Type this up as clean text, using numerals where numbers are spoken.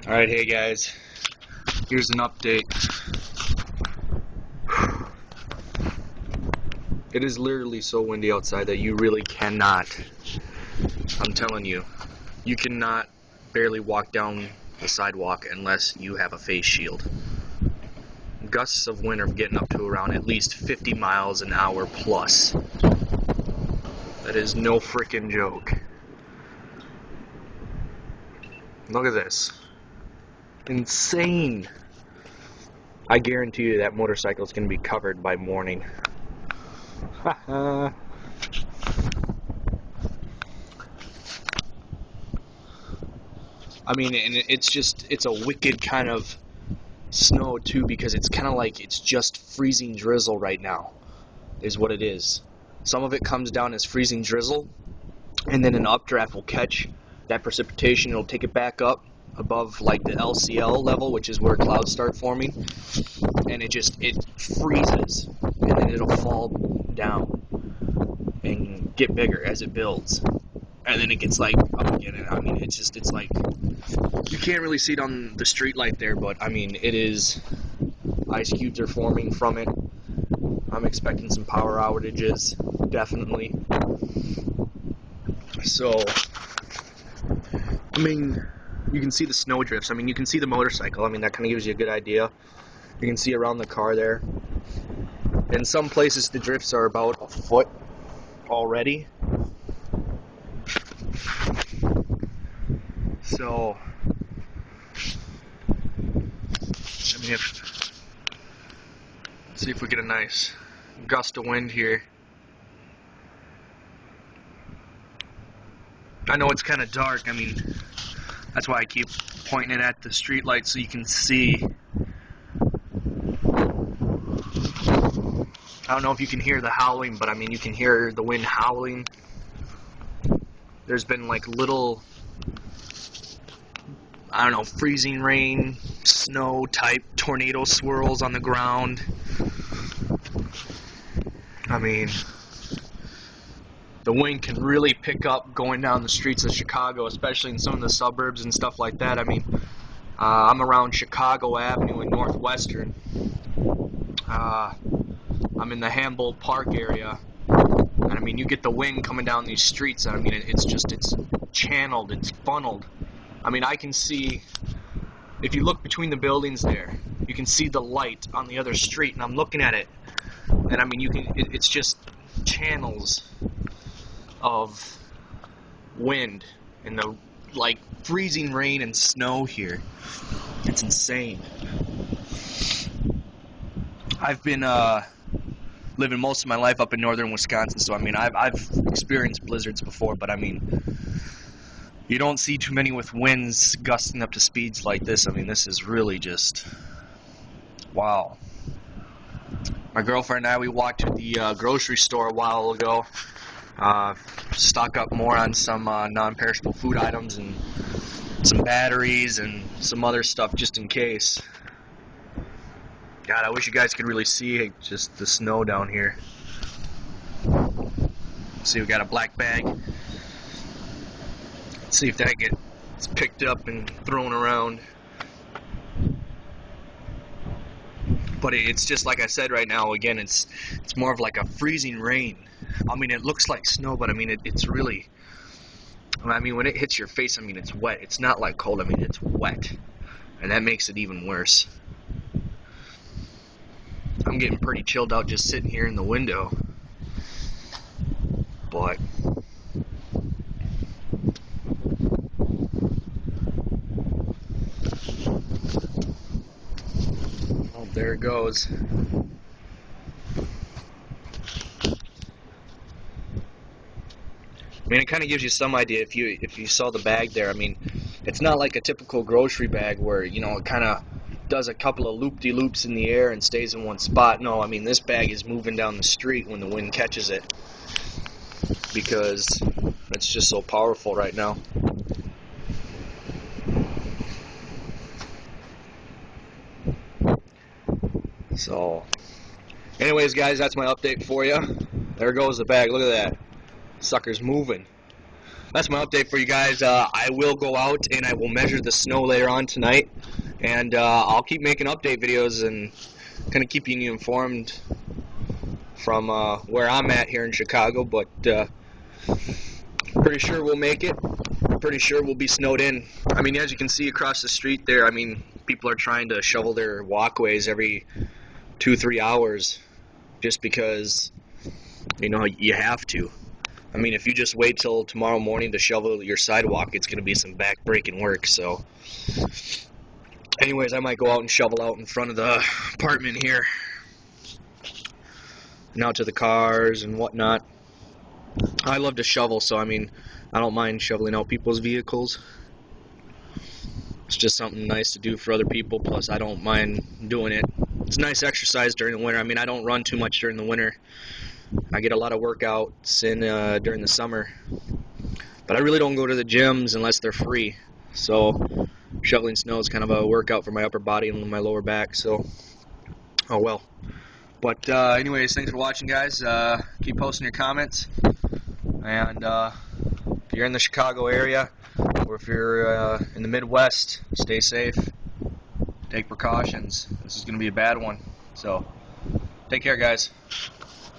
Alright, hey guys, here's an update. It is literally so windy outside that you really cannot, I'm telling you, you cannot barely walk down the sidewalk unless you have a face shield. Gusts of wind are getting up to around at least 50 miles an hour plus. That is no freaking joke. Look at this. Insane. I guarantee you that motorcycle is going to be covered by morning. I mean, and it's a wicked kind of snow too, because it's kind of like it's just freezing drizzle right now, is what it is. Some of it comes down as freezing drizzle, and then an updraft will catch that precipitation. It'll take it back up above like the LCL level, which is where clouds start forming, and it freezes, and then it'll fall down and get bigger as it builds, and then it gets like up again. And I mean, it's like you can't really see it on the street light there, but I mean, it is, ice cubes are forming from it. I'm expecting some power outages, definitely. So, I mean, you can see the snow drifts. I mean, you can see the motorcycle. I mean, that kind of gives you a good idea. You can see around the car there. In some places, the drifts are about a foot already. So, I mean, let's see if we get a nice gust of wind here. I know it's kind of dark. I mean, that's why I keep pointing it at the street light so you can see. I don't know if you can hear the howling, but I mean, you can hear the wind howling. There's been like little, I don't know, freezing rain, snow type tornado swirls on the ground. I mean, the wind can really pick up going down the streets of Chicago, especially in some of the suburbs and stuff like that. I mean, I'm around Chicago Avenue in Northwestern. I'm in the Humboldt Park area, and I mean, you get the wind coming down these streets, and I mean, it's channeled, it's funneled. I mean, I can see, if you look between the buildings there, you can see the light on the other street, and I'm looking at it, and I mean, it's just channels of wind and the like freezing rain and snow here. It's insane. I've been living most of my life up in northern Wisconsin, so I mean, I've experienced blizzards before, but I mean, you don't see too many with winds gusting up to speeds like this. I mean, this is really just wow. My girlfriend and I, we walked to the grocery store a while ago, stock up more on some non-perishable food items and some batteries and some other stuff just in case. God, I wish you guys could really see just the snow down here. See, we got a black bag. Let's see if that gets picked up and thrown around. But it's just like I said right now, again, it's more of like a freezing rain. I mean, it looks like snow, but I mean, it's really, I mean, when it hits your face, I mean, it's wet. It's not like cold, I mean, it's wet. And that makes it even worse. I'm getting pretty chilled out just sitting here in the window. But oh, there it goes. I mean, it kind of gives you some idea if you saw the bag there. I mean, it's not like a typical grocery bag where, you know, it kind of does a couple of loop-de-loops in the air and stays in one spot. No, I mean, this bag is moving down the street when the wind catches it, because it's just so powerful right now. So, anyways, guys, that's my update for you. There goes the bag. Look at that. Sucker's moving. that's my update for you guys. I will go out and I will measure the snow later on tonight, and I'll keep making update videos and kind of keeping you informed from where I'm at here in Chicago. But pretty sure we'll make it. Pretty sure we'll be snowed in. I mean, as you can see across the street there, I mean, people are trying to shovel their walkways every 2-3 hours just because, you know, you have to. I mean, if you just wait till tomorrow morning to shovel your sidewalk, it's going to be some back-breaking work. So, anyways, I might go out and shovel out in front of the apartment here and out to the cars and whatnot. I love to shovel, so I mean, I don't mind shoveling out people's vehicles. It's just something nice to do for other people, plus I don't mind doing it. It's a nice exercise during the winter. I mean, I don't run too much during the winter. I get a lot of workouts in during the summer, but I really don't go to the gyms unless they're free. So shoveling snow is kind of a workout for my upper body and my lower back. So, oh well. But anyways, thanks for watching, guys. Keep posting your comments, and if you're in the Chicago area or if you're in the Midwest, stay safe. Take precautions. This is going to be a bad one. So take care, guys.